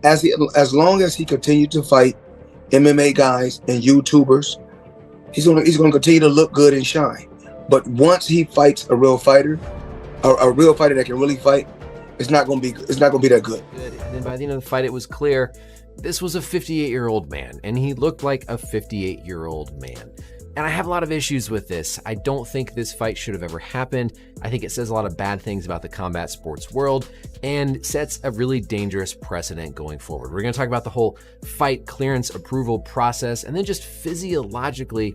as long as he continued to fight MMA guys and YouTubers, he's gonna continue to look good and shine. But once he fights a real fighter, a real fighter that can really fight, it's not gonna be that good. And then by the end of the fight, it was clear this was a 58-year-old man, and he looked like a 58-year-old man. And I have a lot of issues with this. I don't think this fight should have ever happened. I think it says a lot of bad things about the combat sports world and sets a really dangerous precedent going forward. We're gonna talk about the whole fight clearance approval process and then just physiologically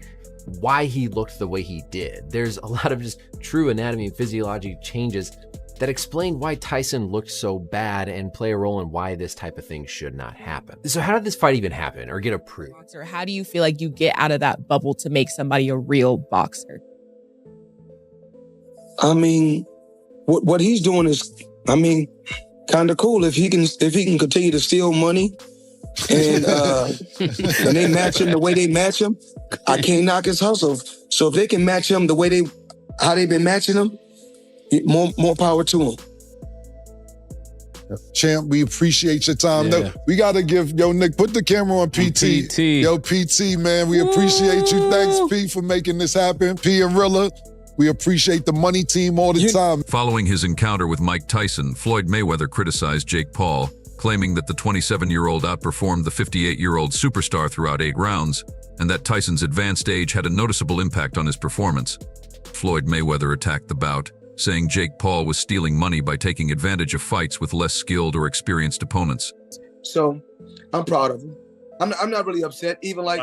why he looked the way he did. There's a lot of just true anatomy and physiology changes that explain why Tyson looked so bad and play a role in why this type of thing should not happen. So how did this fight even happen or get approved? Or how do you feel like you get out of that bubble to make somebody a real boxer? I mean, what he's doing is, I mean, kind of cool. If he can continue to steal money and when they match him the way they match him, I can't knock his hustle. So if they can match him the way how they've been matching him, more power to him. Champ, we appreciate your time. Yeah. No, we got to give, Nick, put the camera on PT. Yo, PT, man, we appreciate you. Thanks, P, for making this happen. P and Rilla, we appreciate the money team all the time. Following his encounter with Mike Tyson, Floyd Mayweather criticized Jake Paul, claiming that the 27-year-old outperformed the 58-year-old superstar throughout 8 rounds, and that Tyson's advanced age had a noticeable impact on his performance. Floyd Mayweather attacked the bout, saying Jake Paul was stealing money by taking advantage of fights with less skilled or experienced opponents. So, I'm proud of him. I'm not really upset. Even like,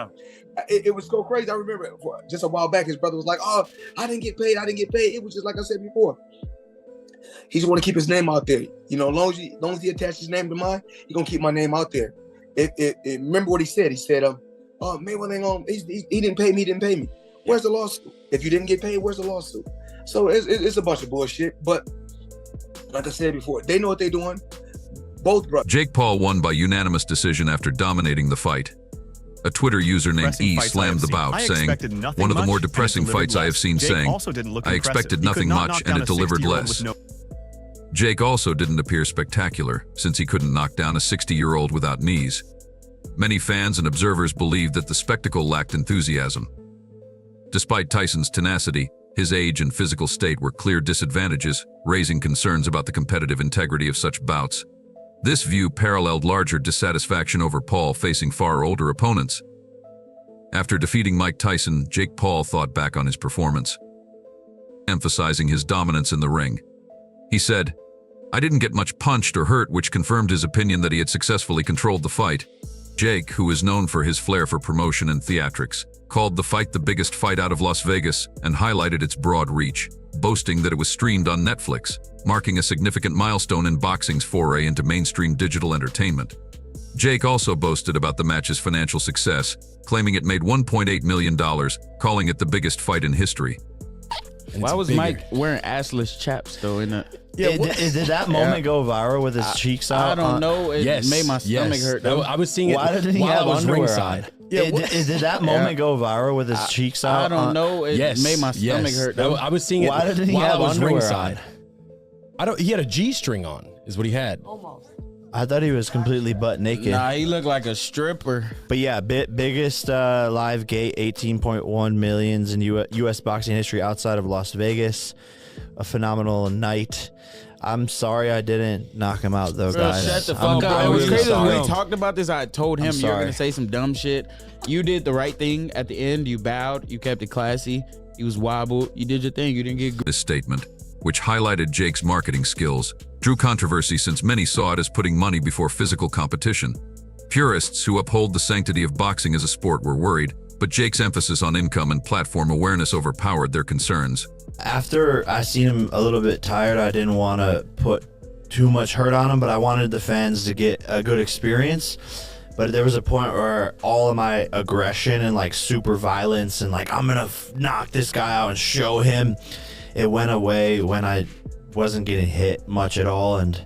it was so crazy. I remember just a while back, his brother was like, "Oh, I didn't get paid. It was just like I said before. He just want to keep his name out there. You know, as long as he attached his name to mine, he gonna keep my name out there. Remember what he said? He said, "Oh, Mayweather ain't gonna. He didn't pay me. He didn't pay me. Where's the lawsuit? If you didn't get paid, where's the lawsuit?" So it's a bunch of bullshit. But like I said before, they know what they're doing. Both brothers. Jake Paul won by unanimous decision after dominating the fight. A Twitter user named E slammed the bout, saying, "One of the more depressing fights I have seen," saying, "I expected nothing much and it delivered less." Jake also didn't appear spectacular, since he couldn't knock down a 60-year-old without knees. Many fans and observers believed that the spectacle lacked enthusiasm. Despite Tyson's tenacity, his age and physical state were clear disadvantages, raising concerns about the competitive integrity of such bouts. This view paralleled larger dissatisfaction over Paul facing far older opponents. After defeating Mike Tyson, Jake Paul thought back on his performance, emphasizing his dominance in the ring. He said, "I didn't get much punched or hurt," which confirmed his opinion that he had successfully controlled the fight. Jake, who is known for his flair for promotion and theatrics, called the fight the biggest fight out of Las Vegas and highlighted its broad reach, boasting that it was streamed on Netflix, marking a significant milestone in boxing's foray into mainstream digital entertainment. Jake also boasted about the match's financial success, claiming it made $1.8 million, calling it the biggest fight in history. Why was Mike wearing assless chaps though? In the did that moment go viral with his cheeks out? I don't know. It made my stomach hurt. I was seeing it. Why didn't he have underwear on? Did that moment go viral with his cheeks out? I don't know. It made my stomach hurt. I was seeing it. Why didn't he have underwear on? He had a G-string on, is what he had. Almost. I thought he was completely butt naked. Nah, he looked like a stripper. But yeah, biggest live gate, 18.1 millions in U.S. boxing history outside of Las Vegas. A phenomenal night. I'm sorry I didn't knock him out though, guys. Shut the fuck up. It was crazy when we talked about this. I told him you're gonna say some dumb shit. You did the right thing at the end. You bowed. You kept it classy. You was wobbled. You did your thing. You didn't get good. This statement, which highlighted Jake's marketing skills, drew controversy since many saw it as putting money before physical competition. Purists who uphold the sanctity of boxing as a sport were worried, but Jake's emphasis on income and platform awareness overpowered their concerns. After I seen him a little bit tired, I didn't want to put too much hurt on him, but I wanted the fans to get a good experience. But there was a point where all of my aggression and like super violence and like I'm gonna knock this guy out and show him, it went away when I wasn't getting hit much at all. And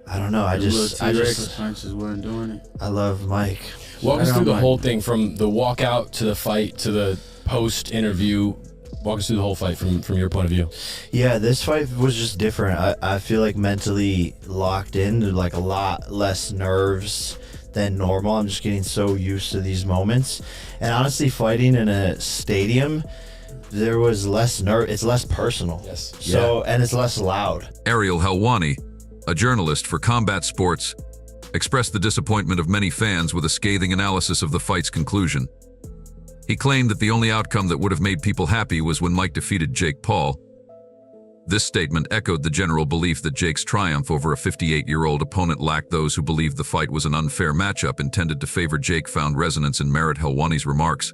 I don't know, I just punches weren't doing it. I love Mike. Walk us through the whole thing from the walkout to the fight to the post interview. Walk us through the whole fight from your point of view. Yeah, this fight was just different. I feel like mentally locked in, like a lot less nerves than normal. I'm just getting so used to these moments. And honestly, fighting in a stadium, there was less nerve. It's less personal. Yes. So, and it's less loud. Ariel Helwani, a journalist for Combat Sports, expressed the disappointment of many fans with a scathing analysis of the fight's conclusion. He claimed that the only outcome that would have made people happy was when Mike defeated Jake Paul. This statement echoed the general belief that Jake's triumph over a 58-year-old opponent lacked those who believed the fight was an unfair matchup intended to favor Jake found resonance in Merritt Helwani's remarks.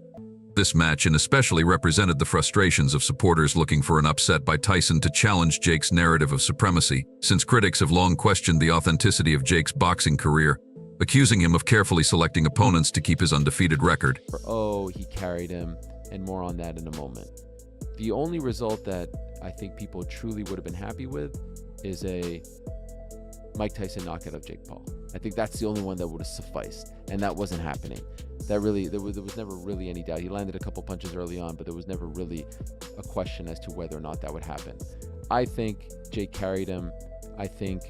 This match especially represented the frustrations of supporters looking for an upset by Tyson to challenge Jake's narrative of supremacy, since critics have long questioned the authenticity of Jake's boxing career, accusing him of carefully selecting opponents to keep his undefeated record. Oh, he carried him, and more on that in a moment. The only result that I think people truly would have been happy with is a Mike Tyson knockout of Jake Paul. I think that's the only one that would have sufficed, and that wasn't happening. There was never really any doubt. He landed a couple punches early on, but there was never really a question as to whether or not that would happen. I think Jake carried him. I think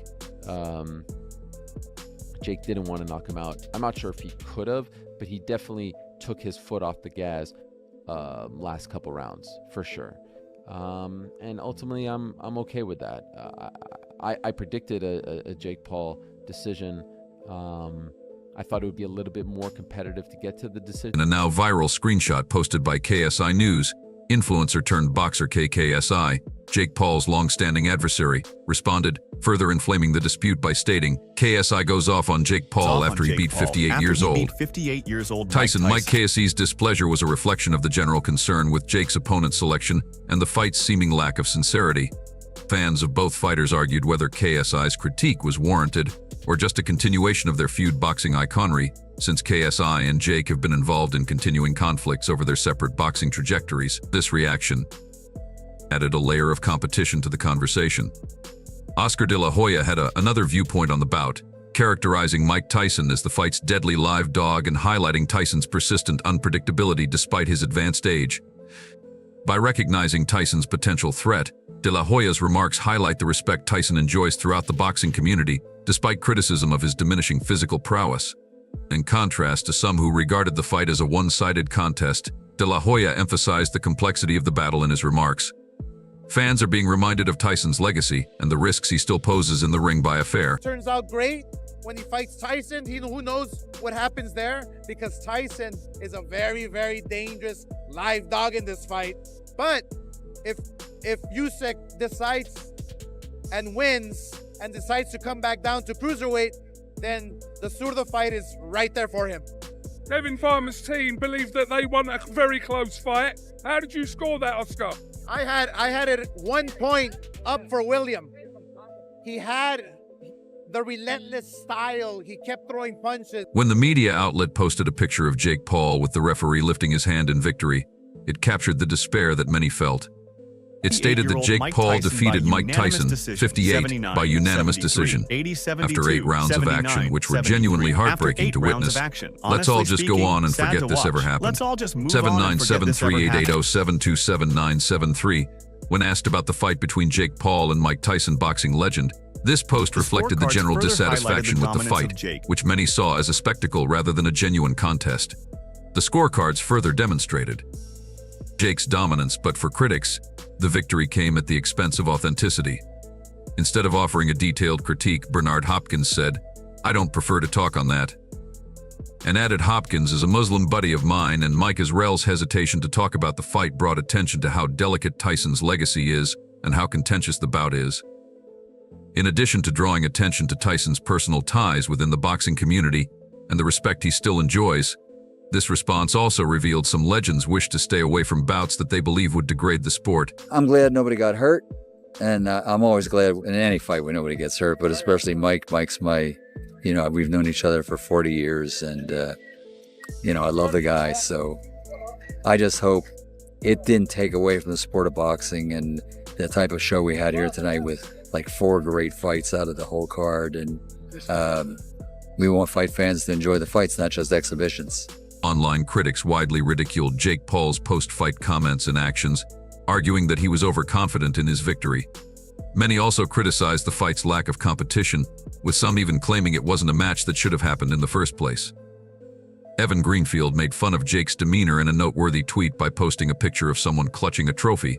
Jake didn't want to knock him out. I'm not sure if he could have, but he definitely took his foot off the gas last couple rounds for sure. And ultimately, I'm okay with that. I predicted a Jake Paul decision. I thought it would be a little bit more competitive to get to the decision. In a now viral screenshot posted by KSI News, influencer turned boxer KKSI, Jake Paul's long-standing adversary, responded, further inflaming the dispute by stating, KSI goes off on Jake Paul after he beat 58 years old. Tyson Mike KSI's displeasure was a reflection of the general concern with Jake's opponent selection and the fight's seeming lack of sincerity. Fans of both fighters argued whether KSI's critique was warranted or just a continuation of their feud boxing iconry, since KSI and Jake have been involved in continuing conflicts over their separate boxing trajectories. This reaction added a layer of competition to the conversation. Oscar de la Hoya had another viewpoint on the bout, characterizing Mike Tyson as the fight's deadly live dog and highlighting Tyson's persistent unpredictability despite his advanced age. By recognizing Tyson's potential threat, de la Hoya's remarks highlight the respect Tyson enjoys throughout the boxing community, despite criticism of his diminishing physical prowess. In contrast to some who regarded the fight as a one-sided contest, de la Hoya emphasized the complexity of the battle in his remarks. Fans are being reminded of Tyson's legacy and the risks he still poses in the ring by affair. Turns out great when he fights Tyson. Who knows what happens there, because Tyson is a very, very dangerous live dog in this fight. But if Usyk decides and wins and decides to come back down to cruiserweight, then the Surdo fight is right there for him. Kevin Farmer's team believed that they won a very close fight. How did you score that, Oscar? I had it 1 point up for William. He had the relentless style. He kept throwing punches. When the media outlet posted a picture of Jake Paul with the referee lifting his hand in victory, it captured the despair that many felt. It stated that Jake Paul defeated Mike Tyson, 58, by unanimous decision, after 8 rounds of action, which were genuinely heartbreaking to witness. Let's all just go on and forget this ever happened. 797380727973. When asked about the fight between Jake Paul and Mike Tyson boxing legend, this post reflected the general dissatisfaction with the fight, which many saw as a spectacle rather than a genuine contest. The scorecards further demonstrated Jake's dominance, but for critics, the victory came at the expense of authenticity. Instead of offering a detailed critique, Bernard Hopkins said, "I don't prefer to talk on that." And added, Hopkins is a Muslim buddy of mine, and Mike Israel's hesitation to talk about the fight brought attention to how delicate Tyson's legacy is and how contentious the bout is. In addition to drawing attention to Tyson's personal ties within the boxing community and the respect he still enjoys, this response also revealed some legends wish to stay away from bouts that they believe would degrade the sport. I'm glad nobody got hurt, and I'm always glad in any fight when nobody gets hurt, but especially Mike. Mike's my, we've known each other for 40 years, and, I love the guy, so I just hope it didn't take away from the sport of boxing and the type of show we had here tonight with like 4 great fights out of the whole card, and we want fight fans to enjoy the fights, not just exhibitions. Online critics widely ridiculed Jake Paul's post-fight comments and actions, arguing that he was overconfident in his victory. Many also criticized the fight's lack of competition, with some even claiming it wasn't a match that should have happened in the first place. Evan Greenfield made fun of Jake's demeanor in a noteworthy tweet by posting a picture of someone clutching a trophy.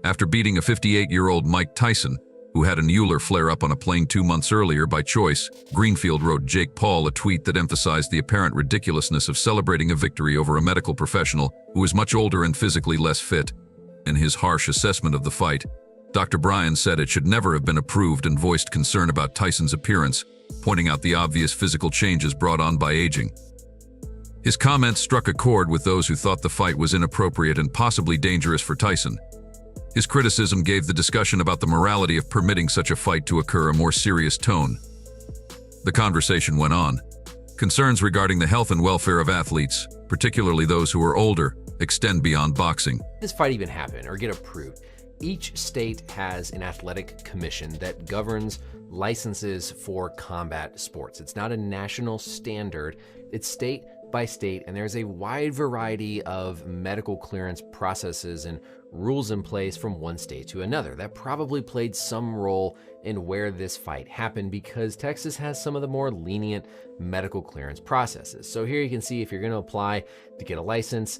After beating a 58-year-old Mike Tyson, who had an Euler flare-up on a plane 2 months earlier by choice, Greenfield wrote Jake Paul a tweet that emphasized the apparent ridiculousness of celebrating a victory over a medical professional who is much older and physically less fit. In his harsh assessment of the fight, Dr. Bryan said it should never have been approved and voiced concern about Tyson's appearance, pointing out the obvious physical changes brought on by aging. His comments struck a chord with those who thought the fight was inappropriate and possibly dangerous for Tyson. His criticism gave the discussion about the morality of permitting such a fight to occur a more serious tone. The conversation went on. Concerns regarding the health and welfare of athletes, particularly those who are older, extend beyond boxing. This fight even happen or get approved? Each state has an athletic commission that governs licenses for combat sports. It's not a national standard, it's state by state, and there's a wide variety of medical clearance processes and rules in place from one state to another. That probably played some role in where this fight happened because Texas has some of the more lenient medical clearance processes. So here you can see if you're going to apply to get a license,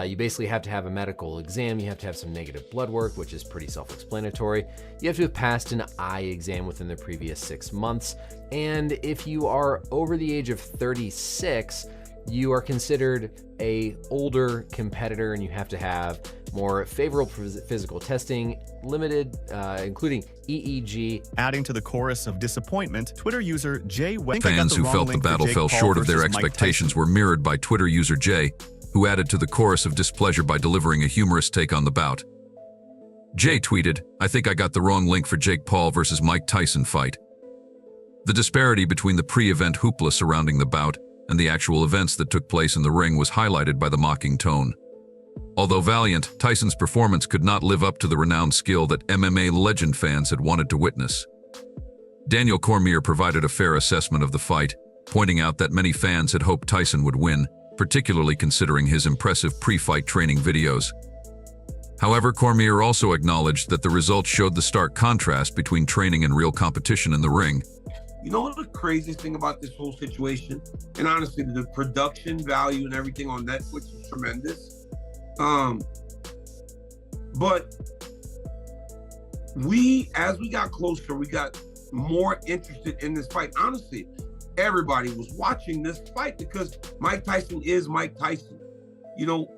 you basically have to have a medical exam, you have to have some negative blood work, which is pretty self-explanatory. You have to have passed an eye exam within the previous 6 months, and if you are over the age of 36, you are considered a older competitor and you have to have more favorable physical testing, limited, including EEG. Adding to the chorus of disappointment, Twitter user Jay West. Fans who felt the battle fell short of their expectations were mirrored by Twitter user Jay, who added to the chorus of displeasure by delivering a humorous take on the bout. Jay tweeted, "I think I got the wrong link for Jake Paul versus Mike Tyson fight." The disparity between the pre-event hoopla surrounding the bout and the actual events that took place in the ring was highlighted by the mocking tone. Although valiant, Tyson's performance could not live up to the renowned skill that MMA legend fans had wanted to witness. Daniel Cormier provided a fair assessment of the fight, pointing out that many fans had hoped Tyson would win, particularly considering his impressive pre-fight training videos. However, Cormier also acknowledged that the results showed the stark contrast between training and real competition in the ring. You know what the craziest thing about this whole situation, and honestly, the production value and everything on Netflix is tremendous. But as we got closer, we got more interested in this fight. Honestly, everybody was watching this fight because Mike Tyson is Mike Tyson. You know,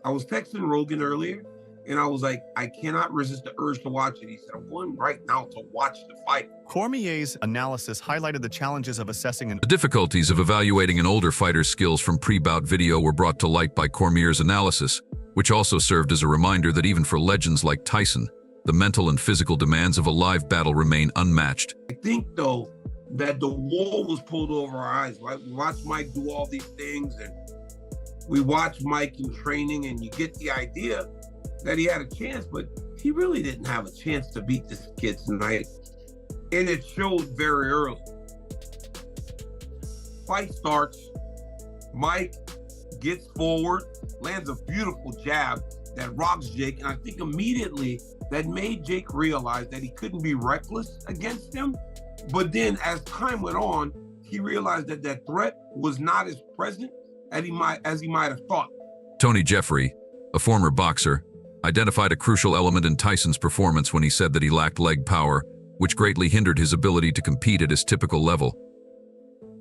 I was texting Rogan earlier, and I was like, I cannot resist the urge to watch it. He said, I'm going right now to watch the fight. Cormier's analysis highlighted the challenges of assessing The difficulties of evaluating an older fighter's skills from pre-bout video were brought to light by Cormier's analysis, which also served as a reminder that even for legends like Tyson, the mental and physical demands of a live battle remain unmatched. I think, though, that the wool was pulled over our eyes, right? We watched Mike do all these things, and we watched Mike in training, and you get the idea that he had a chance, but he really didn't have a chance to beat this kid tonight. And it showed very early. Fight starts, Mike gets forward, lands a beautiful jab that rocks Jake, and I think immediately that made Jake realize that he couldn't be reckless against him. But then as time went on, he realized that that threat was not as present as he might have thought. Tony Jeffrey, a former boxer, identified a crucial element in Tyson's performance when he said that he lacked leg power, which greatly hindered his ability to compete at his typical level.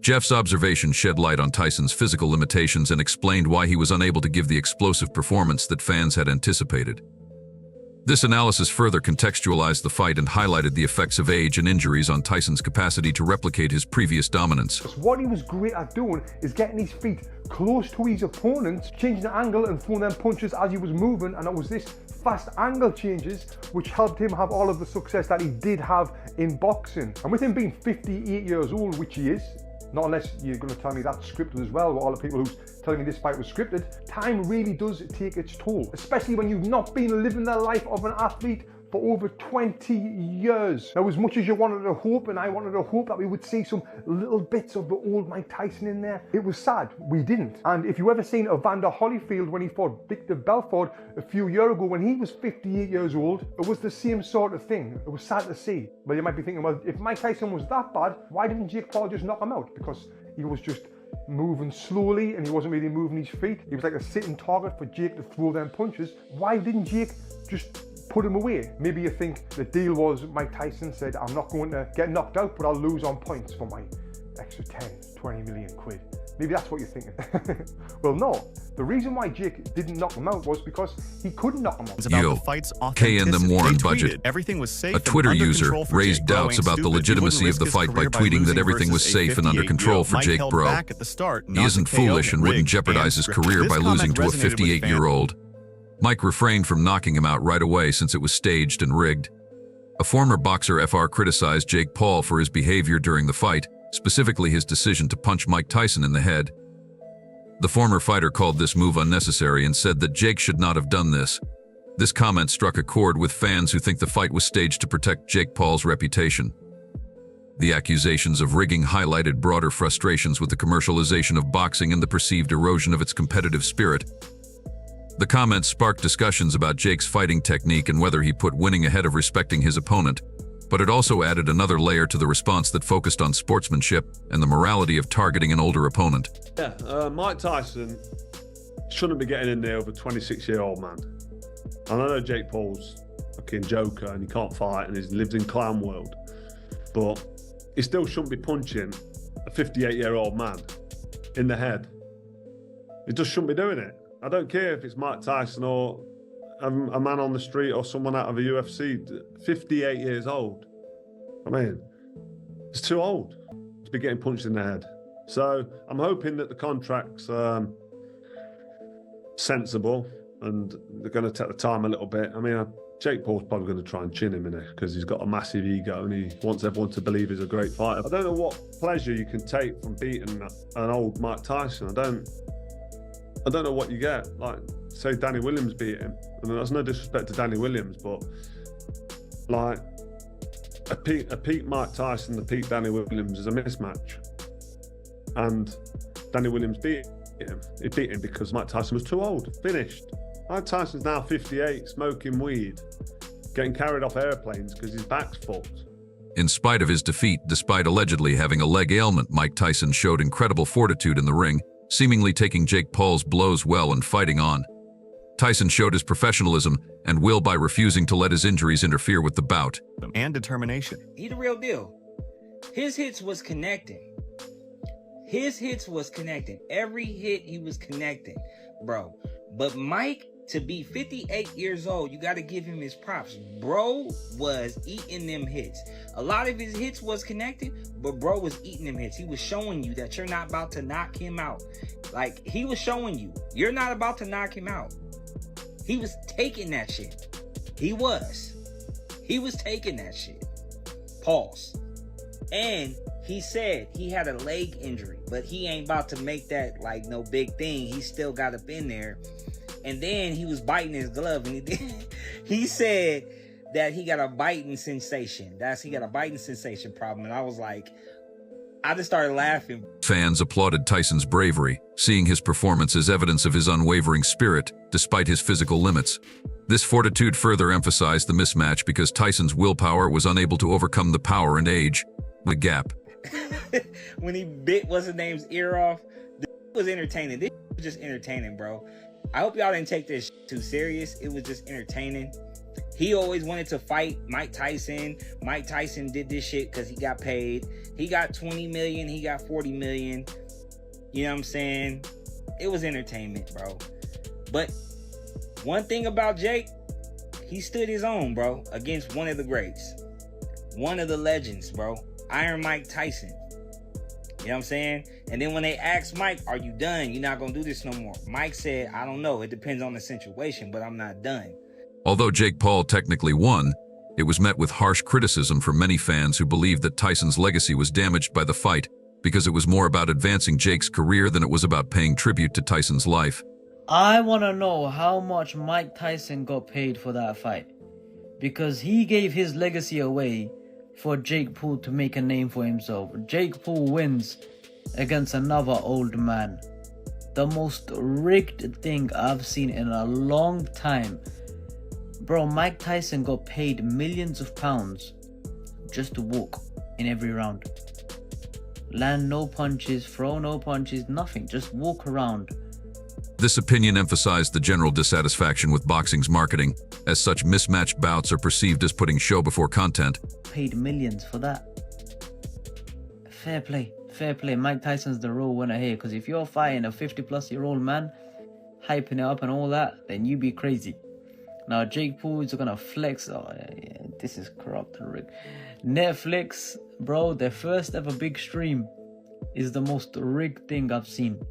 Jeff's observation shed light on Tyson's physical limitations and explained why he was unable to give the explosive performance that fans had anticipated. This analysis further contextualized the fight and highlighted the effects of age and injuries on Tyson's capacity to replicate his previous dominance. What he was great at doing is getting his feet close to his opponents, changing the angle and throwing them punches as he was moving, and it was this fast angle changes which helped him have all of the success that he did have in boxing. And with him being 58 years old, which he is, not unless you're going to tell me that's scripted as well, all the people who's telling me this fight was scripted, time really does take its toll, especially when you've not been living the life of an athlete for over 20 years. Now, as much as you wanted to hope, and I wanted to hope that we would see some little bits of the old Mike Tyson in there, it was sad we didn't. And if you ever seen Evander Holyfield when he fought Victor Belfort a few years ago when he was 58 years old, it was the same sort of thing. It was sad to see. But you might be thinking, well, if Mike Tyson was that bad, why didn't Jake Paul just knock him out? Because he was just moving slowly and he wasn't really moving his feet. He was like a sitting target for Jake to throw them punches. Why didn't Jake just put him away? Maybe you think the deal was Mike Tyson said, I'm not going to get knocked out, but I'll lose on points for my extra 10, 20 million quid. Maybe that's what you're thinking. Well, no. The reason why Jake didn't knock him out was because he couldn't knock him out. Yo, K and them Warren budget. Everything was safe. A Twitter user raised doubts about the legitimacy of the fight by tweeting that everything was safe and under control for Jake Bro. He isn't foolish and wouldn't jeopardize his career by losing to a 58-year-old. Mike refrained from knocking him out right away since it was staged and rigged. A former boxer FR criticized Jake Paul for his behavior during the fight, specifically his decision to punch Mike Tyson in the head. The former fighter called this move unnecessary and said that Jake should not have done this. This comment struck a chord with fans who think the fight was staged to protect Jake Paul's reputation. The accusations of rigging highlighted broader frustrations with the commercialization of boxing and the perceived erosion of its competitive spirit. The comments sparked discussions about Jake's fighting technique and whether he put winning ahead of respecting his opponent, but it also added another layer to the response that focused on sportsmanship and the morality of targeting an older opponent. Yeah, Mike Tyson shouldn't be getting in there with a 26-year-old man. And I know Jake Paul's a fucking joker and he can't fight and he lives in clown world, but he still shouldn't be punching a 58-year-old man in the head. He just shouldn't be doing it. I don't care if it's Mike Tyson or a man on the street or someone out of a UFC, 58 years old. I mean, it's too old to be getting punched in the head. So I'm hoping that the contract's sensible and they're going to take the time a little bit. I mean, Jake Paul's probably going to try and chin him in it because he's got a massive ego and he wants everyone to believe he's a great fighter. I don't know what pleasure you can take from beating an old Mike Tyson. I don't know what you get. Like, say Danny Williams beat him. I mean, that's no disrespect to Danny Williams, but like a peak Mike Tyson, the peak Danny Williams is a mismatch. And Danny Williams beat him. He beat him because Mike Tyson was too old. Finished. Mike Tyson's now 58, smoking weed, getting carried off airplanes because his back's fucked. In spite of his defeat, despite allegedly having a leg ailment, Mike Tyson showed incredible fortitude in the ring, seemingly taking Jake Paul's blows well and fighting on. Tyson showed his professionalism and will by refusing to let his injuries interfere with the bout. And determination. He the real deal. His hits was connecting. Every hit he was connecting, bro. But Mike, to be 58 years old, you got to give him his props. Bro was eating them hits. A lot of his hits was connected, but bro was eating them hits. He was showing you that you're not about to knock him out. Like, he was showing you, you're not about to knock him out. He was taking that shit. He was taking that shit. Pause. And he said he had a leg injury, but he ain't about to make that like no big thing. He still got up in there. And then he was biting his glove and he said that he got a biting sensation. He got a biting sensation problem. And I was like, I just started laughing. Fans applauded Tyson's bravery, seeing his performance as evidence of his unwavering spirit, despite his physical limits. This fortitude further emphasized the mismatch because Tyson's willpower was unable to overcome the power and age, the gap. When he bit what's-his-name's ear off, this was entertaining. This was just entertaining, bro. I hope y'all didn't take this too serious. It was just entertaining. He always wanted to fight Mike Tyson. Mike Tyson did this shit because he got paid. He got 20 million. He got 40 million. You know what I'm saying? It was entertainment, bro. But one thing about Jake, he stood his own, bro, against one of the greats. One of the legends, bro. Iron Mike Tyson. You know what I'm saying? And then when they asked Mike, are you done? You're not going to do this no more. Mike said, I don't know. It depends on the situation, but I'm not done. Although Jake Paul technically won, it was met with harsh criticism from many fans who believed that Tyson's legacy was damaged by the fight because it was more about advancing Jake's career than it was about paying tribute to Tyson's life. I want to know how much Mike Tyson got paid for that fight. because he gave his legacy away for Jake Paul to make a name for himself. Jake Paul wins against another old man. The most rigged thing I've seen in a long time. Bro, Mike Tyson got paid millions of pounds just to walk in every round. Land no punches, throw no punches, nothing. Just walk around. This opinion emphasized the general dissatisfaction with boxing's marketing, as such mismatched bouts are perceived as putting show before content. Paid millions for that. Fair play. Fair play. Mike Tyson's the real winner here, because if you're fighting a 50-plus-year-old man, hyping it up and all that, then you be crazy. Now, Jake Paul is gonna flex. Oh, yeah, this is corrupt and rigged. Netflix, bro, their first ever big stream is the most rigged thing I've seen.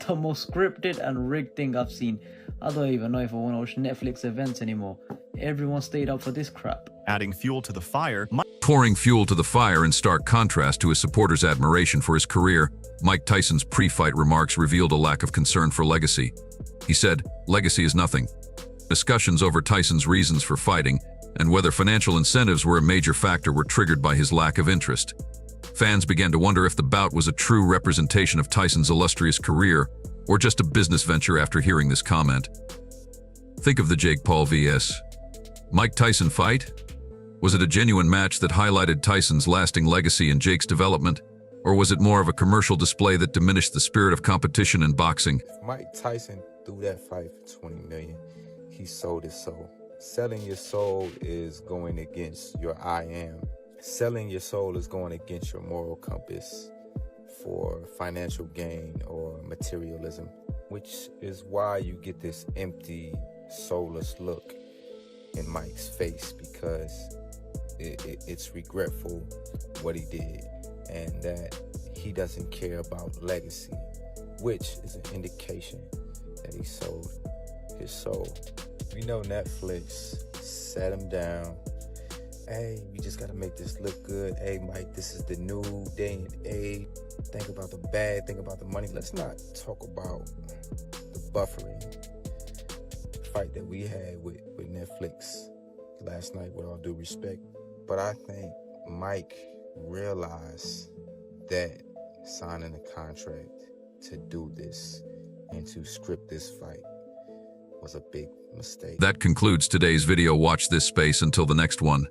The most scripted and rigged thing I've seen. I don't even know if I want to watch Netflix events anymore. Everyone stayed up for this crap. Adding fuel to the fire. Pouring fuel to the fire in stark contrast to his supporters' admiration for his career, Mike Tyson's pre-fight remarks revealed a lack of concern for legacy. He said, "Legacy is nothing." Discussions over Tyson's reasons for fighting and whether financial incentives were a major factor were triggered by his lack of interest. Fans began to wonder if the bout was a true representation of Tyson's illustrious career or just a business venture after hearing this comment. Think of the Jake Paul vs. Mike Tyson fight. Was it a genuine match that highlighted Tyson's lasting legacy and Jake's development, or was it more of a commercial display that diminished the spirit of competition in boxing? If Mike Tyson threw that fight for $20 million, he sold his soul. Selling your soul is going against your I am. Selling your soul is going against your moral compass for financial gain or materialism, which is why you get this empty, soulless look in Mike's face, because it's regretful what he did and that he doesn't care about legacy, which is an indication that he sold his soul. We know Netflix sat him down. Hey, we just gotta make this look good. Hey, Mike, this is the new day and age. Think about the bad, think about the money. Let's not talk about the buffering fight that we had with Netflix last night, with all due respect. But I think Mike realized that signing a contract to do this and to script this fight was a big mistake. That concludes today's video. Watch this space until the next one.